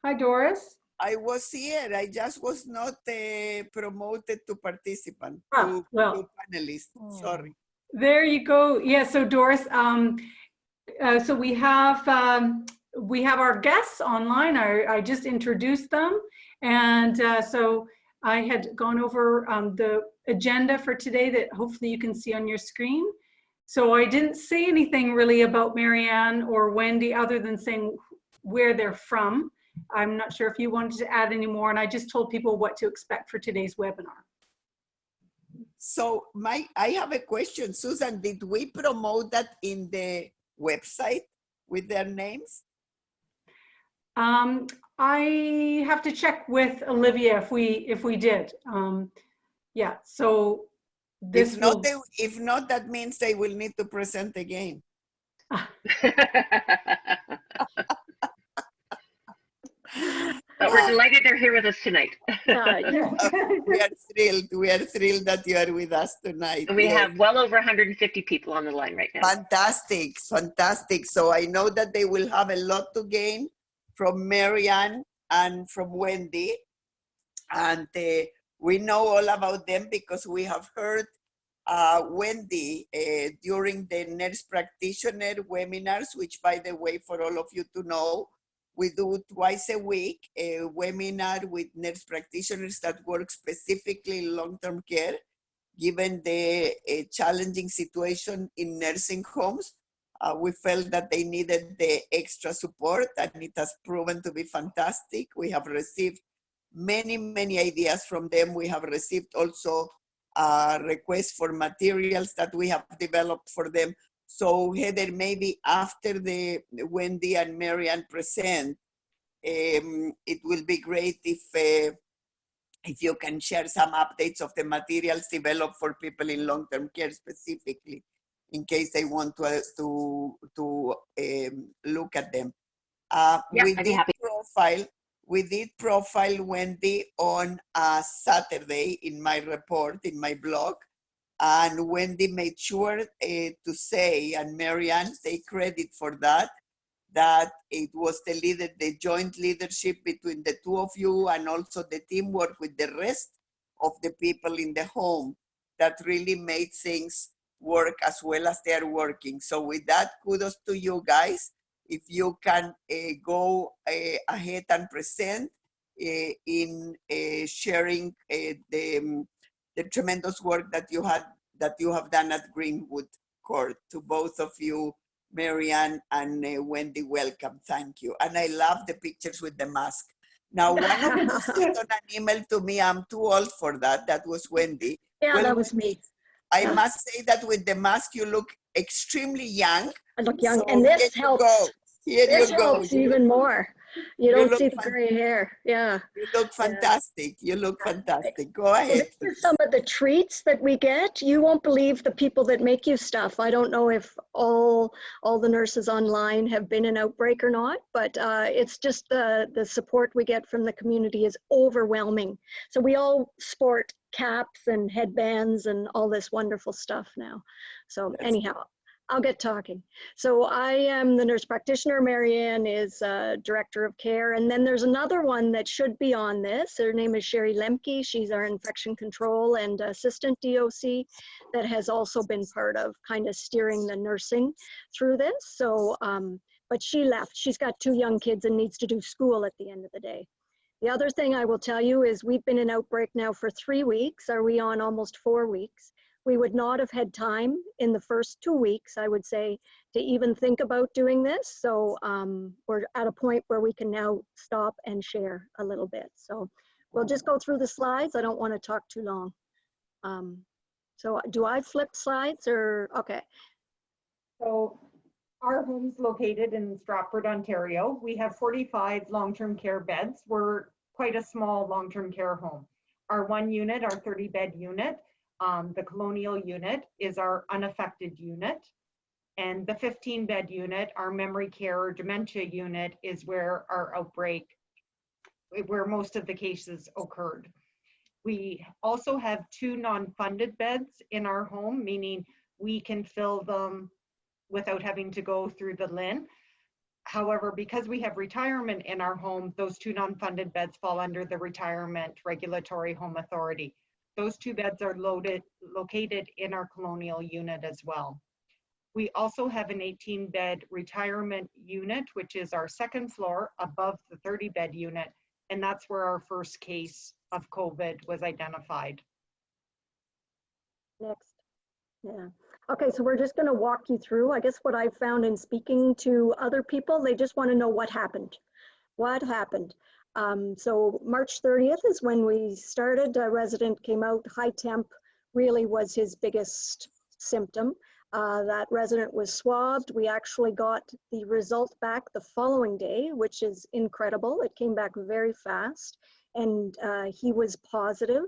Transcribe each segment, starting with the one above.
Hi, Doris. I was here. I just was not promoted to participant, Ah, well, to panelist. Sorry. there you go. Yeah, so Doris, so we have our guests online. I just introduced them, and so I had gone over the agenda for today that hopefully you can see on your screen. So I didn't say anything really about Marianne or Wendy other than saying where they're from. I'm not sure if you wanted to add any more, and I just told people what to expect for today's webinar. So I have a question, Susan. Did we promote that in the website with their names? I have to check with Olivia if we did. Yeah. So this if not, that means they will need to present again. But we're delighted they're here with us tonight. We are thrilled. We are thrilled that you are with us tonight. We have well over 150 people on the line right now. Fantastic, fantastic. So I know that they will have a lot to gain from Marianne and from Wendy. And we know all about them because we have heard Wendy during the nurse practitioner webinars, which, by the way, for all of you to know, we do twice a week a webinar with nurse practitioners that work specifically in long-term care, given the challenging situation in nursing homes. We felt that they needed the extra support, and it has proven to be fantastic. We have received many, many ideas from them. We have received also requests for materials that we have developed for them. So Heather, maybe after the Wendy and Marianne present, it will be great if you can share some updates of the materials developed for people in long-term care specifically, in case they want to look at them. Yeah, I'd be happy. We did profile Wendy on Saturday in my report, in my blog. And Wendy made sure to say, and Marianne take credit for that, that it was the joint leadership between the two of you and also the teamwork with the rest of the people in the home that really made things work as well as they are working. So with that, kudos to you guys. If you can go ahead and present in sharing the tremendous work that you have done at Greenwood Court. To both of you, Marianne and Wendy, welcome. Thank you. And I love the pictures with the mask. Now, one of you sent on an email to me, I'm too old for that. That was Wendy. Yeah, well, that was me. I must say that with the mask, you look extremely young. I look young, so and this helps. This helps even more. You don't see the gray hair. Yeah. You look fantastic. You look fantastic. Go ahead. So these are some of the treats that we get. You won't believe the people that make you stuff. I don't know if all the nurses online have been in outbreak or not, but it's just the support we get from the community is overwhelming. So we all sport caps and headbands and all this wonderful stuff now. So anyhow, I'll get talking. So I am the nurse practitioner. Marianne is director of care. And then there's another one that should be on this. Her name is Sherry Lemke. She's our infection control and assistant DOC that has also been part of kind of steering the nursing through this. So, but she left. She's got 2 young kids and needs to do school at the end of the day. The other thing I will tell you is we've been in outbreak now for 3 weeks. Are we on almost 4 weeks? We would not have had time in the first 2 weeks, I would say, to even think about doing this. So we're at a point where we can now stop and share a little bit. So we'll just go through the slides. I don't want to talk too long. So do I flip slides or, okay. So our home's located in Stratford, Ontario. We have 45 long-term care beds. We're quite a small long-term care home. Our 1 unit, our 30-bed unit, the colonial unit is our unaffected unit, and the 15-bed unit, our memory care or dementia unit, is where our outbreak, where most of the cases occurred. We also have 2 non-funded beds in our home, meaning we can fill them without having to go through the LHIN. However, because we have retirement in our home, those 2 non-funded beds fall under the Retirement Regulatory Home Authority. Those 2 beds are located in our colonial unit as well. We also have an 18-bed retirement unit, which is our 2nd floor above the 30-bed unit, and that's where our first case of COVID was identified. Next. Yeah. Okay, so we're just going to walk you through, I guess, what I've found in speaking to other people. They just want to know what happened. What happened? So March 30th is when we started. A resident came out, high temp really was his biggest symptom. That resident was swabbed. We actually got the result back the following day, which is incredible. It came back very fast, and he was positive,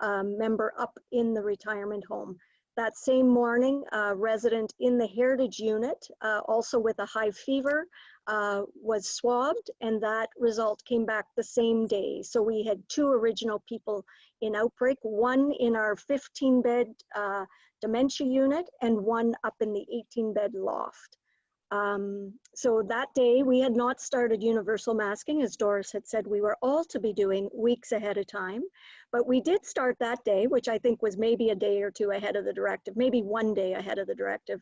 member up in the retirement home. That same morning, a resident in the Heritage unit, also with a high fever, was swabbed, and that result came back the same day. So we had 2 original people in outbreak, 1 in our 15-bed dementia unit and 1 up in the 18-bed loft. So that day we had not started universal masking, as Doris had said we were all to be doing weeks ahead of time, but we did start that day, which I think was maybe a day or 2 ahead of the directive, maybe 1 day ahead of the directive.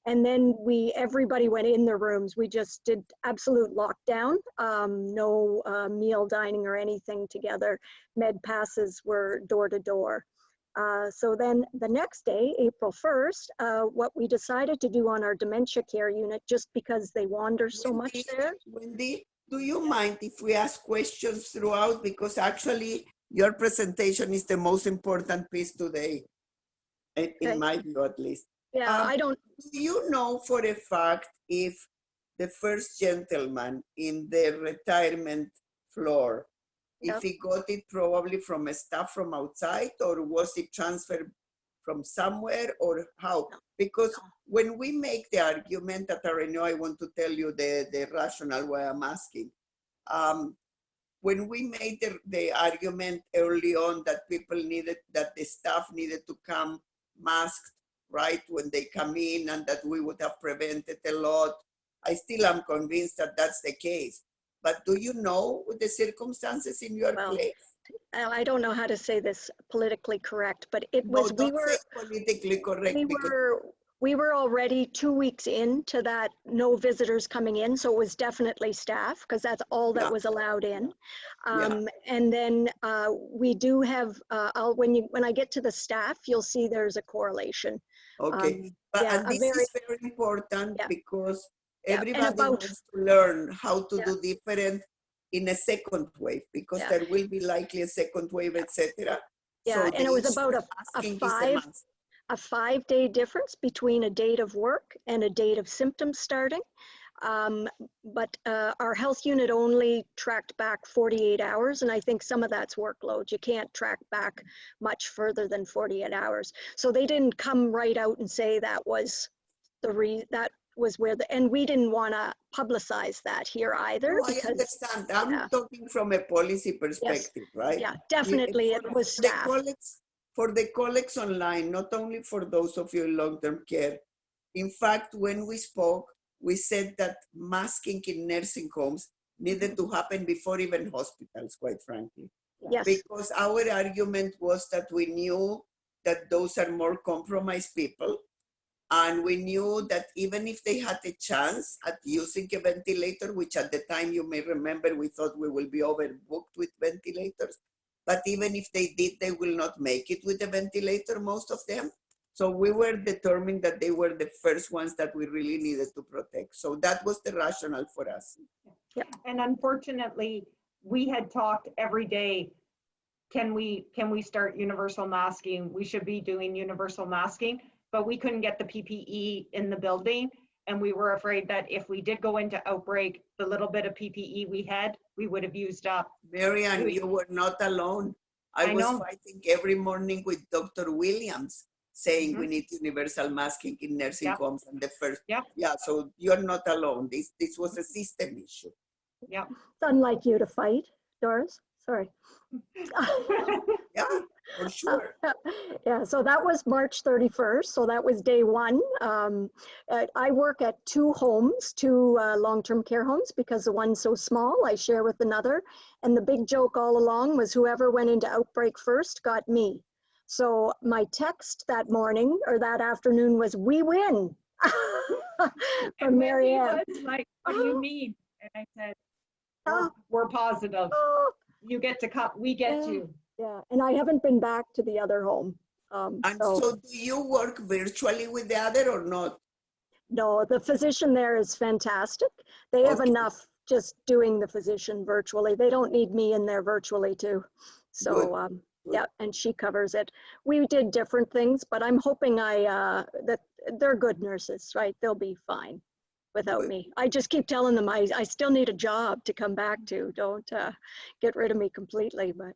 And then everybody went in their rooms. We just did absolute lockdown, no meal dining or anything together. Med passes were door to door. So then the next day, April 1st, what we decided to do on our dementia care unit, just because they wander so much there. Wendy, do you mind if we ask questions throughout? Because actually your presentation is the most important piece today, in my view at least. Yeah, I don't. Do you know for a fact if the first gentleman in the retirement floor, if he got it probably from a staff from outside, or was it transferred from somewhere, or how? Because when we make the argument at RNAO, I want to tell you the rationale why I'm asking. When we made the argument early on that people needed, that the staff needed to come masked, right, when they come in, and that we would have prevented a lot, I still am convinced that that's the case. But do you know the circumstances in your place? I don't know how to say this politically correct, but it was, no, don't say politically correct. We were already 2 weeks into that no visitors coming in, so it was definitely staff, because that's all that was allowed in. And then we do have, when I get to the staff, you'll see there's a correlation. Okay, and this is very important because everybody wants to learn how to do different in a second wave, because there will be likely a second wave, etc. Yeah, so and it was about a 5-day difference between a date of work and a date of symptoms starting. But our health unit only tracked back 48 hours, and I think some of that's workload. You can't track back much further than 48 hours. So they didn't come right out and say that was that was where and we didn't want to publicize that here either. No, I understand. I'm talking from a policy perspective, right? Yeah, definitely it was staff. For the colleagues online, not only for those of you in long-term care. In fact, when we spoke, we said that masking in nursing homes needed to happen before even hospitals, quite frankly. Yes. Because our argument was that we knew that those are more compromised people. And we knew that even if they had a chance at using a ventilator, which at the time you may remember, we thought we will be overbooked with ventilators. But even if they did, they will not make it with a ventilator, most of them. So we were determined that they were the first ones that we really needed to protect. So that was the rationale for us. Yeah. And unfortunately, we had talked every day, can we start universal masking? We should be doing universal masking, but we couldn't get the PPE in the building. And we were afraid that if we did go into outbreak, the little bit of PPE we had, we would have used up. Marianne, you were not alone. I was fighting every morning with Dr. Williams, saying we need universal masking in nursing homes and the first. Yeah, so you're not alone. This was a system issue. Yeah. It's unlike you to fight, Doris. Sorry. for sure. Yeah, so that was March 31st. So that was day one. I work at two homes, two long-term care homes, because the one's so small, I share with another. And the big joke all along was whoever went into outbreak first got me. So my text that morning or that afternoon was, "We win." From Marianne. Was like, what do you mean? And I said, Oh, we're positive. oh, You get to come, we get Yeah. to. yeah, and I haven't been back to the other home. And So so do you work virtually with the other or not? no, the physician there is fantastic. They have Okay. enough just doing the physician virtually. They don't need me in there virtually too. So Good. yeah, and she covers it. We did different things, but I'm hoping that they're good nurses, right? They'll be fine without Good. me. I just keep telling them I still need a job to come back to. Don't get rid of me completely. But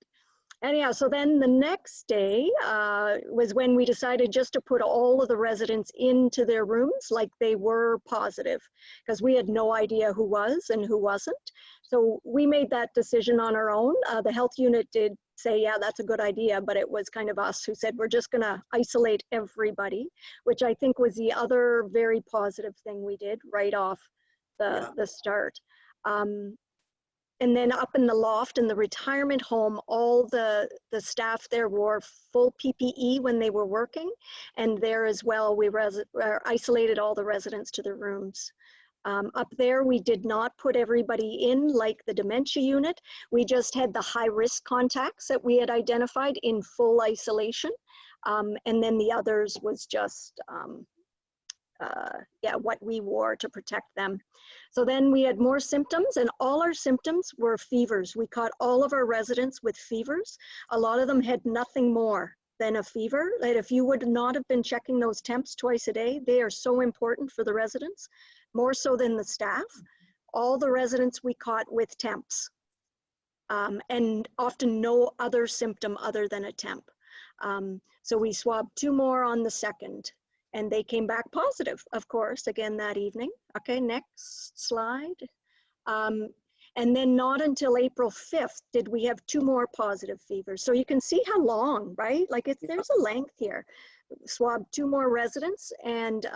anyhow, so then the next day was when we decided just to put all of the residents into their rooms like they were positive, because we had no idea who was and who wasn't. So we made that decision on our own. The health unit did say, yeah, that's a good idea, but it was kind of us who said, we're just gonna isolate everybody, which I think was the other very positive thing we did right off the start. And then up in the loft in the retirement home, all the staff there wore full PPE when they were working. And there as well, we isolated all the residents to their rooms. Up there, we did not put everybody in like the dementia unit. We just had the high risk contacts that we had identified in full isolation. And then the others was just, what we wore to protect them. So then we had more symptoms, and all our symptoms were fevers. We caught all of our residents with fevers. A lot of them had nothing more than a fever. That if you would not have been checking those temps twice a day, they are so important for the residents, more so than the staff. All the residents we caught with temps, and often no other symptom other than a temp. So we swabbed 2 more on the 2nd. And they came back positive, of course, again that evening. Okay, next slide. And then not until April 5th did we have 2 more positive fevers. So you can see how long, right? Like there's a length here. Swabbed 2 more residents, and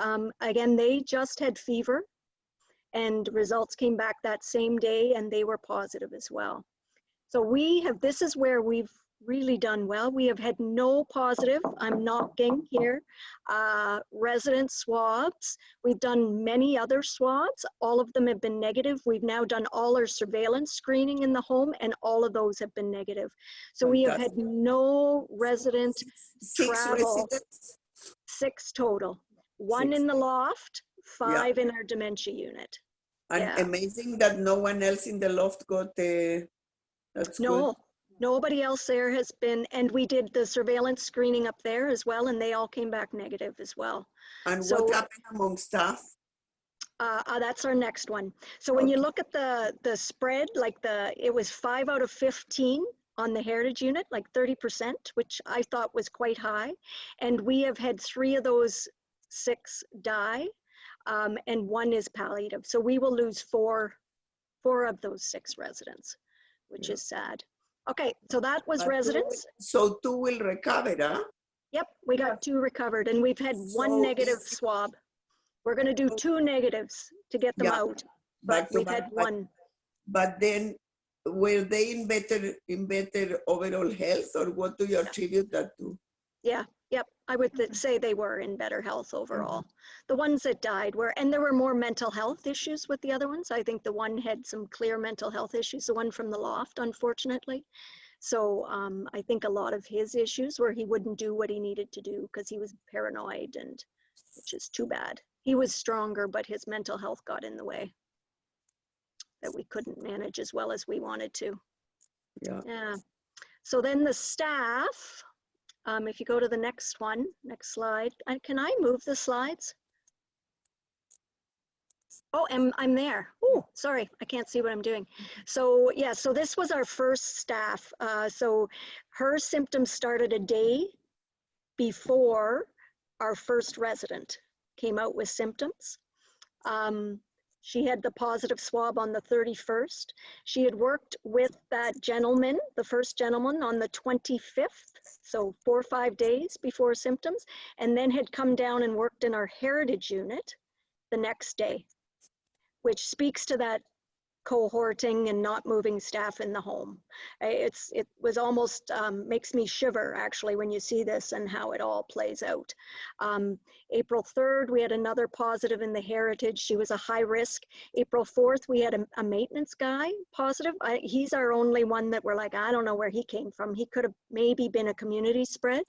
again, they just had fever, and results came back that same day, and they were positive as well. So this is where we've really done well. We have had no positive, I'm knocking here, resident swabs. We've done many other swabs. All of them have been negative. We've now done all our surveillance screening in the home, and all of those have been negative. So we have had no resident 6 travel. residents? 6 total. 1 6. in the loft, 5 in our dementia unit. And amazing that no one else in the loft got that's No. good. Nobody else there has been, and we did the surveillance screening up there as well, and they all came back negative as well. And So, what happened among staff? That's our next one. So when you look at the spread, like it was 5 out of 15 on the heritage unit, like 30%, which I thought was quite high. And we have had 3 of those 6 die, and 1 is palliative. So we will lose 4 of those 6 residents, which is sad. Okay, so that was residents. So 2 will recover, huh? Yep, we got 2 recovered, and we've had 1 negative swab. We're going to do 2 negatives to get them out, but we've had 1. But then, were they in better overall health, or what do you attribute that to? Yeah, yep, I would say they were in better health overall. The ones that died were, and there were more mental health issues with the other ones. I think the one had some clear mental health issues, the one from the loft, unfortunately. So I think a lot of his issues were he wouldn't do what he needed to do because he was paranoid, and which is too bad. He was stronger, but his mental health got in the way, that we couldn't manage as well as we wanted to. Yeah. So then the staff, if you go to the next one, next slide. And can I move the slides? Oh, I'm there. Oh, sorry, I can't see what I'm doing. So yeah, so this was our first staff. So her symptoms started a day before our first resident came out with symptoms. She had the positive swab on the 31st. She had worked with that gentleman, the first gentleman, on the 25th. So 4 or 5 days before symptoms, and then had come down and worked in our heritage unit the next day, which speaks to that cohorting and not moving staff in the home. It was almost makes me shiver actually when you see this and how it all plays out. April 3rd, we had another positive in the heritage. She was a high risk. April 4th, we had a maintenance guy positive. He's our only one that we're like, I don't know where he came from. He could have maybe been a community spread.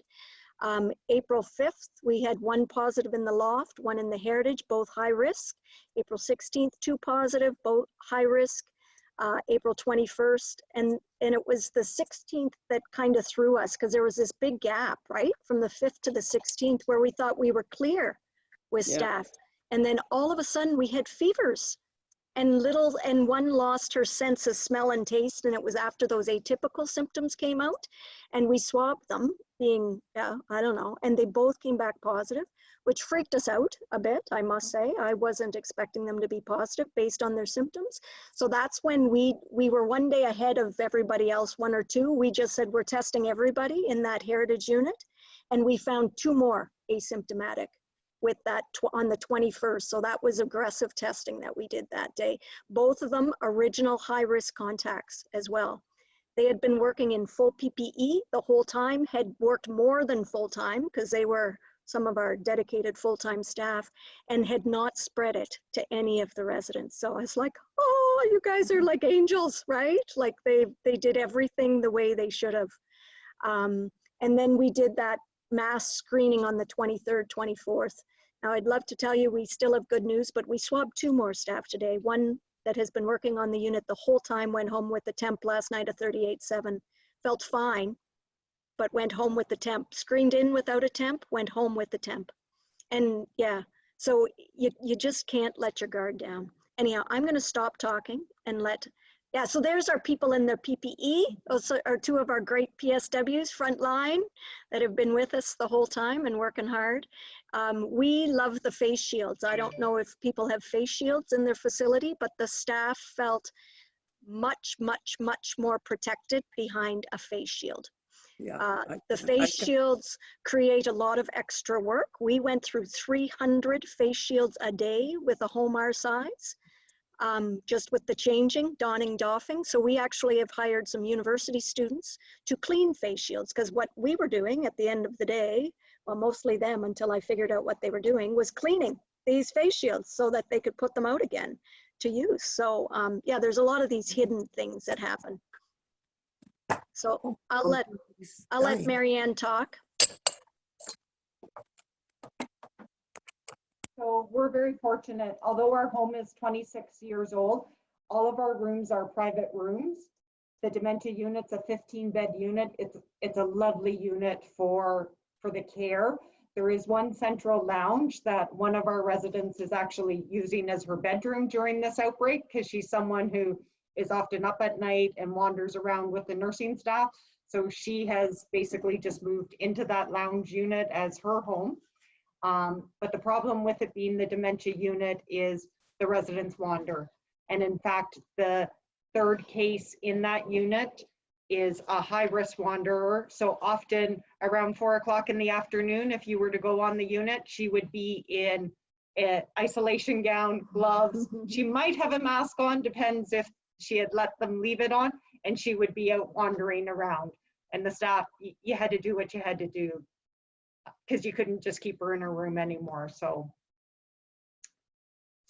April 5th, we had 1 positive in the loft, 1 in the heritage, both high risk. April 16th, 2 positive, both high risk. April 21st, and it was the 16th that kind of threw us because there was this big gap, right? From the 5th to the 16th where we thought we were clear with staff. And then all of a sudden we had fevers. And 1 lost her sense of smell and taste, and it was after those atypical symptoms came out, and we swabbed them, being, I don't know, and they both came back positive, which freaked us out a bit, I must say. I wasn't expecting them to be positive based on their symptoms. So that's when we were 1 day ahead of everybody else, 1 or 2. We just said we're testing everybody in that heritage unit, and we found 2 more asymptomatic with that on the 21st. So that was aggressive testing that we did that day. Both of them original high-risk contacts as well. They had been working in full PPE the whole time, had worked more than full-time because they were some of our dedicated full-time staff, and had not spread it to any of the residents. So I was like, oh, you guys are like angels, right? Like they did everything the way they should have. And then we did that mass screening on the 23rd, 24th. Now I'd love to tell you we still have good news, but we swabbed 2 more staff today. 1 that has been working on the unit the whole time, went home with the temp last night of 38.7, felt fine, but went home with the temp. Screened in without a temp, went home with the temp. And yeah, so you just can't let your guard down. Anyhow, I'm gonna stop talking and so there's our people in their PPE. Those are 2 of our great PSWs, frontline, that have been with us the whole time and working hard. We love the face shields. I don't know if people have face shields in their facility, but the staff felt much, much, much more protected behind a face shield. The face shields create a lot of extra work. We went through 300 face shields a day with a home our size. Just with the changing, donning, doffing. So we actually have hired some university students to clean face shields, because what we were doing at the end of the day, well, mostly them until I figured out what they were doing, was cleaning these face shields so that they could put them out again to use. So yeah, there's a lot of these hidden things that happen. So I'll let Marianne talk. So we're very fortunate. Although our home is 26 years old, all of our rooms are private rooms. The dementia unit's a 15-bed unit. It's a lovely unit for the care. There is 1 central lounge that one of our residents is actually using as her bedroom during this outbreak, because she's someone who is often up at night and wanders around with the nursing staff. So she has basically just moved into that lounge unit as her home. But the problem with it being the dementia unit is the residents wander. And in fact, the 3rd case in that unit is a high-risk wanderer. So often around 4 o'clock in the afternoon, if you were to go on the unit, she would be in an isolation gown, gloves. She might have a mask on, depends if she had let them leave it on, and she would be out wandering around. And the staff, you had to do what you had to do, because you couldn't just keep her in her room anymore. So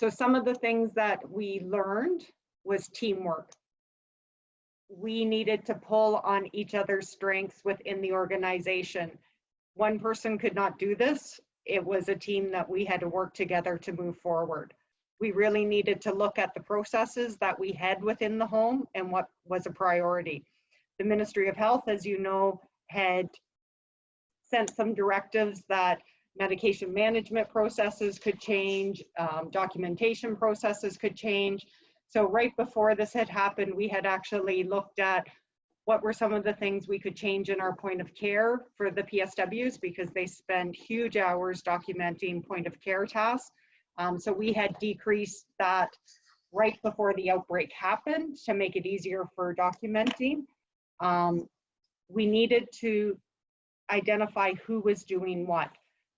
some of the things that we learned was teamwork. We needed to pull on each other's strengths within the organization. One person could not do this. It was a team that we had to work together to move forward. We really needed to look at the processes that we had within the home and what was a priority. The Ministry of Health, as you know, had sent some directives that medication management processes could change, documentation processes could change. So right before this had happened, we had actually looked at what were some of the things we could change in our point of care for the PSWs, because they spend huge hours documenting point of care tasks. So we had decreased that right before the outbreak happened to make it easier for documenting. We needed to identify who was doing what.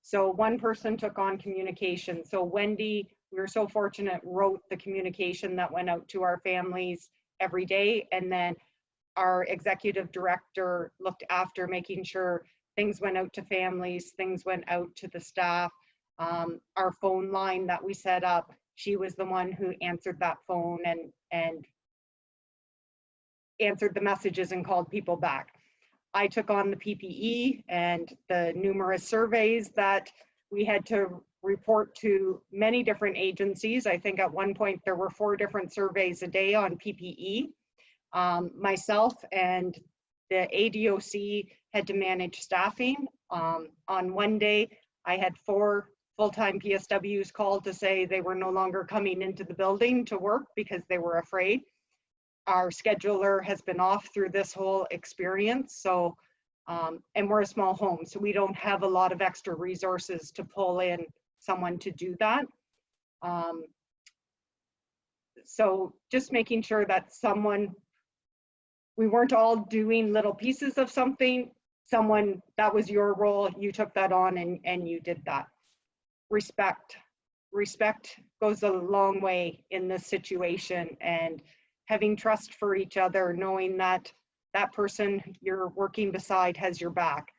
So one person took on communication. So Wendy, we were so fortunate, wrote the communication that went out to our families every day. And then our executive director looked after making sure things went out to families, things went out to the staff. Our phone line that we set up, she was the one who answered that phone and answered the messages and called people back. I took on the PPE and the numerous surveys that we had to report to many different agencies. I think at one point there were 4 different surveys a day on PPE. Myself and the ADOC had to manage staffing. On one day, I had 4 full-time PSWs called to say they were no longer coming into the building to work because they were afraid. Our scheduler has been off through this whole experience. So, and we're a small home, so we don't have a lot of extra resources to pull in someone to do that. So just making sure that we weren't all doing little pieces of something. Someone, that was your role, you took that on and you did that. Respect goes a long way in this situation, and having trust for each other, knowing that that person you're working beside has your back.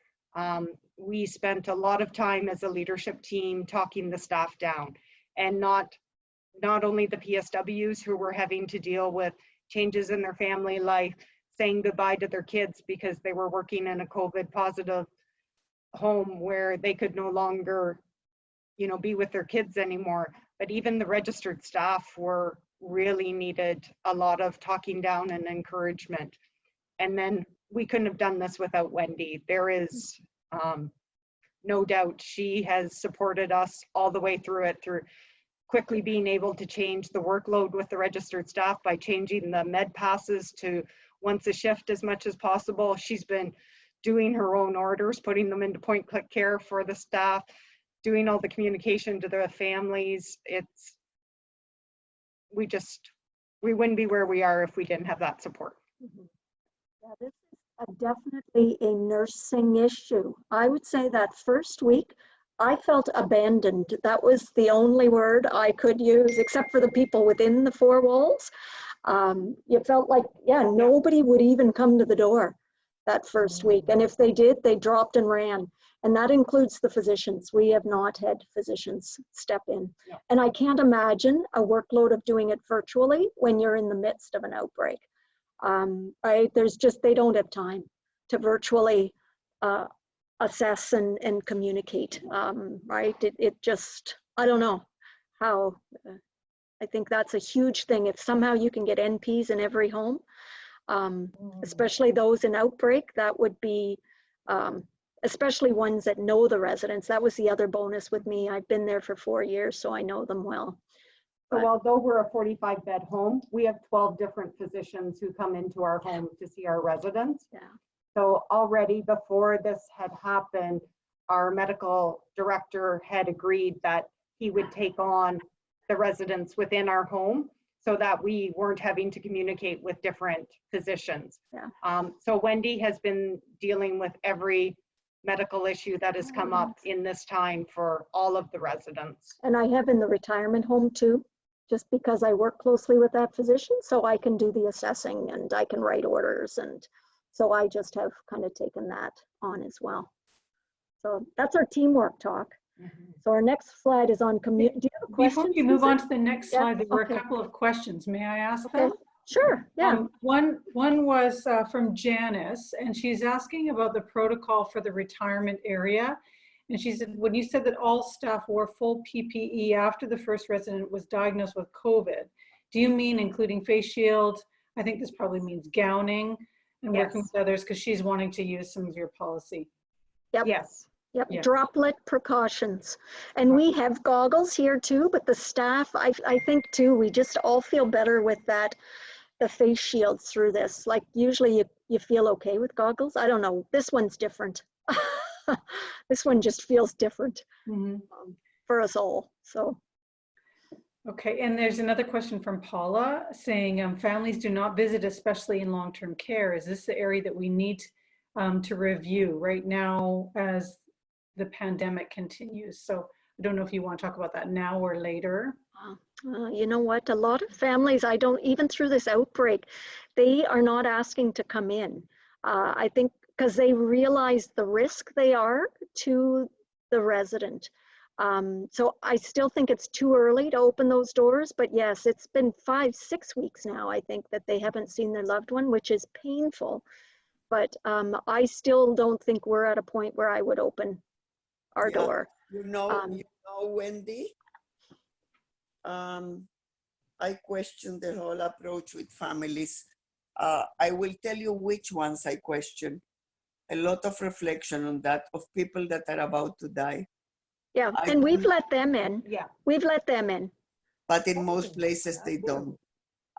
We spent a lot of time as a leadership team talking the staff down, and not only the PSWs who were having to deal with changes in their family life, saying goodbye to their kids because they were working in a COVID positive home where they could no longer, you know, be with their kids anymore. But even the registered staff really needed a lot of talking down and encouragement. And then we couldn't have done this without Wendy. There is no doubt she has supported us all the way through it, through quickly being able to change the workload with the registered staff by changing the med passes to once a shift as much as possible. She's been doing her own orders, putting them into point click care for the staff, doing all the communication to the families. We wouldn't be where we are if we didn't have that support. Yeah, this is definitely a nursing issue. I would say that first week, I felt abandoned. That was the only word I could use, except for the people within the 4 walls. You felt like, yeah, nobody would even come to the door that first week. And if they did, they dropped and ran. And that includes the physicians. We have not had physicians step in. No. And I can't imagine a workload of doing it virtually when you're in the midst of an outbreak. Right? They don't have time to virtually assess and communicate, right? It just, I don't know how, I think that's a huge thing. If somehow you can get NPs in every home, especially those in outbreak, that would be, especially ones that know the residents. That was the other bonus with me. I've been there for 4 years, so I know them well. So although we're a 45-bed home, we have 12 different physicians who come into our home to see our residents. Yeah. So already before this had happened, our medical director had agreed that he would take on the residents within our home so that we weren't having to communicate with different physicians. Yeah. So Wendy has been dealing with every medical issue that has come up in this time for all of the residents. And I have in the retirement home too, just because I work closely with that physician, so I can do the assessing and I can write orders. And so I just have kind of taken that on as well. So that's our teamwork talk. So our next slide is on community. Do you have a question? Before you move on to the next Yeah, slide, there were okay. a couple of questions. May I ask Okay. them? Sure, yeah. One was from Janice, and she's asking about the protocol for the retirement area. And she said, when you said that all staff wore full PPE after the first resident was diagnosed with COVID, do you mean including face shield? I think this probably means gowning and working with others, because she's wanting to use some of your policy. Yep. Yes. Yep, Yeah. droplet precautions. And we have goggles here too, but the staff, I think too, we just all feel better with that, the face shields through this. Like usually you feel okay with goggles. I don't know, this one's different. This one just feels different for us all, so. Okay, and there's another question from Paula saying families do not visit, especially in long-term care. Is this the area that we need to review right now as the pandemic continues. So I don't know if you want to talk about that now or later. You know what? A lot of families, I don't, even through this outbreak, they are not asking to come in. I think because they realize the risk they are to the resident. So I still think it's too early to open those doors, but yes, it's been 5-6 weeks now, I think, that they haven't seen their loved one, which is painful. But I still don't think we're at a point where I would open our door. You know, Wendy, I question the whole approach with families. I will tell you which ones I question. A lot of reflection on that, of people that are about to die. Yeah, and we've don't- let them in. Yeah. We've let them in. But in most places they don't.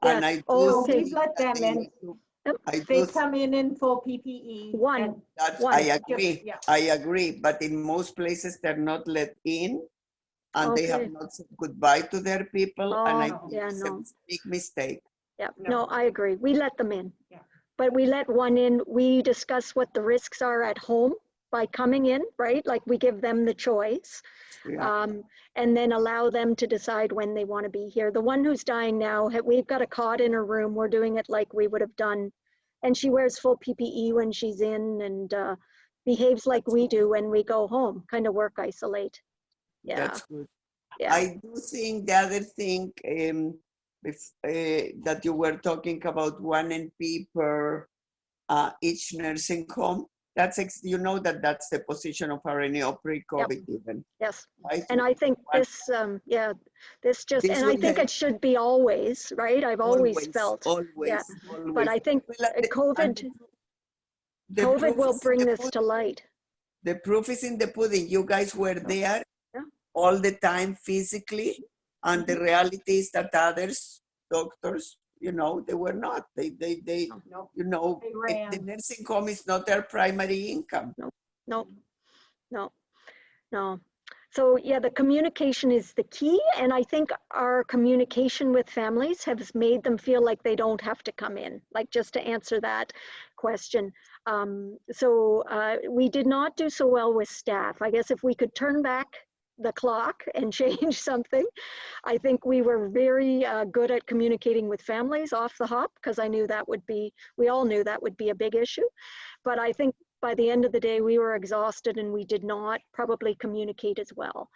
Yeah. And I do Oh, So we've think let that them they in. need to- Yep. I They do come in full PPE. One. and That One. I agree. Yeah. I agree. But in most places, they're not let in, and they have Okay. not said goodbye to their people. And I Oh, think yeah, it's no. a big mistake. Yeah, No. no, I agree. We let them in. Yeah. But we let one in. We discuss what the risks are at home by coming in, right? Like we give them the choice. Yeah. And then allow them to decide when they want to be here. The one who's dying now, we've got a cot in her room. We're doing it like we would have done. And she wears full PPE when she's in and behaves like we do when we go home, kind of work isolate. Yeah, That's good. yeah. I do think the other thing that you were talking about, 1 NP per each nursing home. That's you know that's the position of RNAO pre-COVID even. Yes. Right? And I think One- this, yeah, this just, This and I will think help. it should be always, right? I've always felt, always. but I think Well, and COVID the proof will is in bring the this pudding. to light. The proof is in the pudding. You guys were there Yeah. all the time physically, and the reality is that others, doctors, they were not. They No. you know, They ran. the nursing home is not their primary income. No, no. So yeah, the communication is the key. And I think our communication with families has made them feel like they don't have to come in, like just to answer that question. So we did not do so well with staff. I guess if we could turn back the clock and change something, I think we were very good at communicating with families off the hop, because I knew that would be, we all knew that would be a big issue. But I think by the end of the day, we were exhausted and we did not probably communicate as well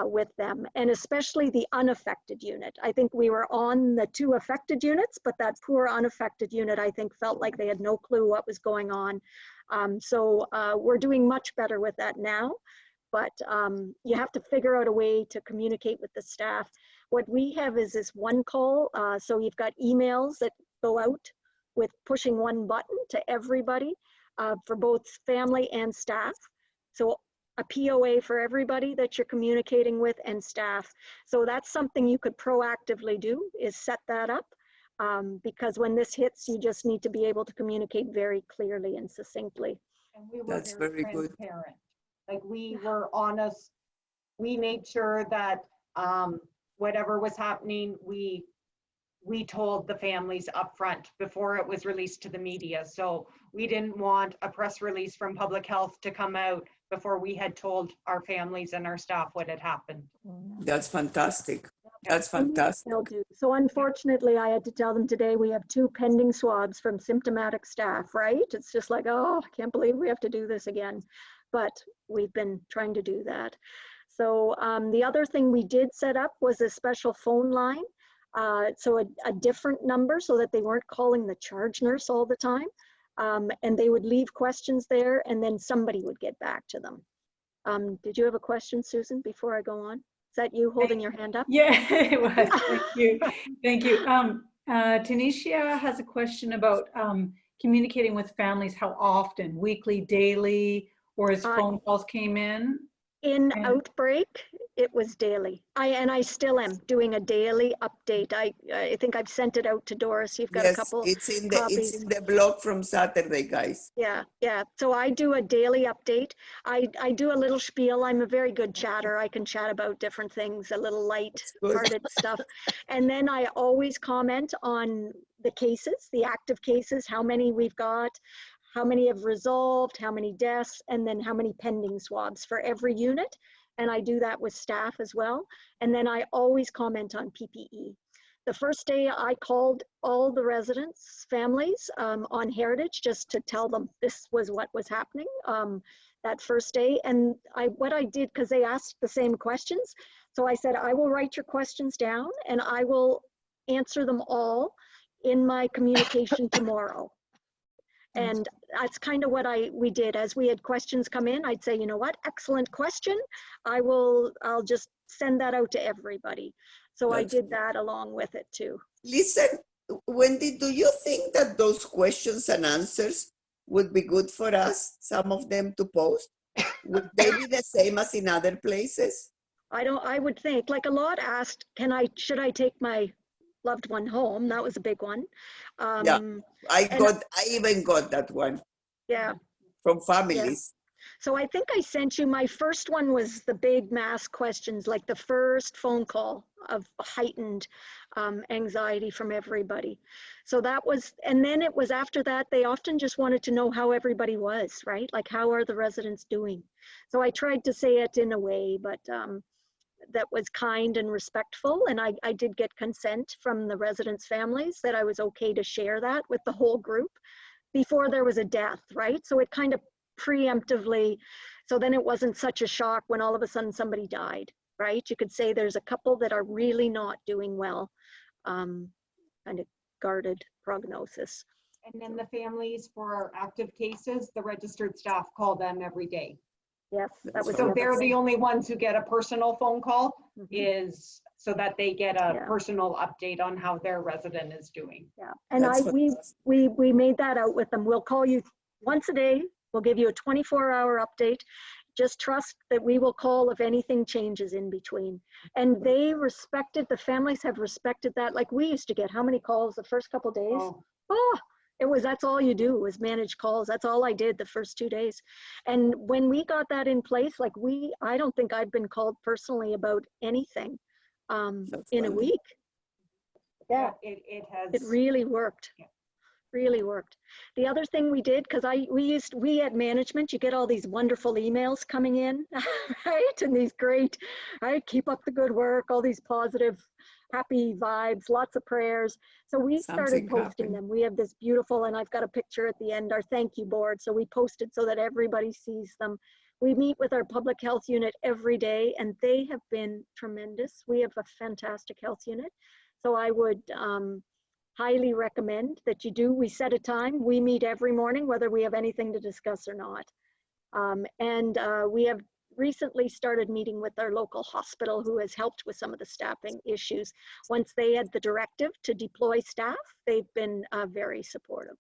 with them, and especially the unaffected unit. I think we were on the 2 affected units, but that poor unaffected unit, I think, felt like they had no clue what was going on. So we're doing much better with that now, but you have to figure out a way to communicate with the staff. What we have is this one call. So you've got emails that go out with pushing one button to everybody. For both family and staff. So a POA for everybody that you're communicating with and staff. So that's something you could proactively do, is set that up. Because when this hits, you just need to be able to communicate very clearly and succinctly. And we were That's very very good. transparent. Like we were honest. We made sure that whatever was happening, we told the families up front before it was released to the media. So we didn't want a press release from public health to come out before we had told our families and our staff what had happened. That's fantastic. That's fantastic. They'll do. So unfortunately, I had to tell them today we have 2 pending swabs from symptomatic staff, right? It's just like, oh, I can't believe we have to do this again. But we've been trying to do that. So the other thing we did set up was a special phone line. So a different number, so that they weren't calling the charge nurse all the time. And they would leave questions there, and then somebody would get back to them. Did you have a question, Susan, before I go on? Is that you holding your hand up? Yeah, it was. Thank you. Thank you. Tanisha has a question about communicating with families. How often? Weekly, daily, or as phone calls came in? In And- outbreak, it was daily. I still am doing a daily update. I think I've sent it out to Doris. You've got a couple it's in copies. the blog from Saturday, guys. Yeah. So I do a daily update. I do a little spiel. I'm a very good chatter. I can chat about different things, a little light-hearted stuff. And then I always comment on the cases, the active cases, how many we've got, how many have resolved, how many deaths, and then how many pending swabs for every unit. And I do that with staff as well. And then I always comment on PPE. The first day I called all the residents' families on Heritage just to tell them this was what was happening that first day. And what I did, because they asked the same questions, so I said, I will write your questions down and I will answer them all in my communication tomorrow. And that's kind of what we did. As we had questions come in, I'd say, you know what, excellent question. I'll just send that out to everybody. So I did that along with it too. Listen, Wendy, do you think that those questions and answers would be good for us, some of them to post? Would they be the same as in other places? I would think, like a lot asked, should I take my loved one home? That was a big one. Yeah, I even got that one. Yeah. From families. Yeah. So I think I sent you, my first one was the big mass questions, like the first phone call of heightened anxiety from everybody. So that was, and then it was after that, they often just wanted to know how everybody was, right? Like, how are the residents doing? So I tried to say it in a way, but that was kind and respectful. And I did get consent from the residents' families that I was okay to share that with the whole group before there was a death, right? So it kind of preemptively, so then it wasn't such a shock when all of a sudden somebody died, right? You could say there's a couple that are really not doing well, kind of guarded prognosis. And then the families for active cases, the registered staff call them every day. Yes, that was So they're the only ones who get a personal phone call, is so that they get a personal update on how their resident is doing. Yeah, and we made that out with them. We'll call you once a day. We'll give you a 24-hour update. Just trust that we will call if anything changes in between. And they respected, the families have respected that. Like we used to get how many calls the first couple of days? Oh, that's all you do was manage calls. That's all I did the first 2 days. And when we got that in place, like I don't think I've been called personally about anything in a week. Yeah, it really worked. Really worked. The other thing we did, because we at management, you get all these wonderful emails coming in, right? And these great, right? Keep up the good work, all these positive, happy vibes, lots of prayers. So we started posting them. We have this beautiful, and I've got a picture at the end, our thank you board. So we posted so that everybody sees them. We meet with our public health unit every day, and they have been tremendous. We have a fantastic health unit. So I would, highly recommend that you do. We set a time. We meet every morning, whether we have anything to discuss or not. We have recently started meeting with our local hospital, who has helped with some of the staffing issues. Once they had the directive to deploy staff, they've been very supportive.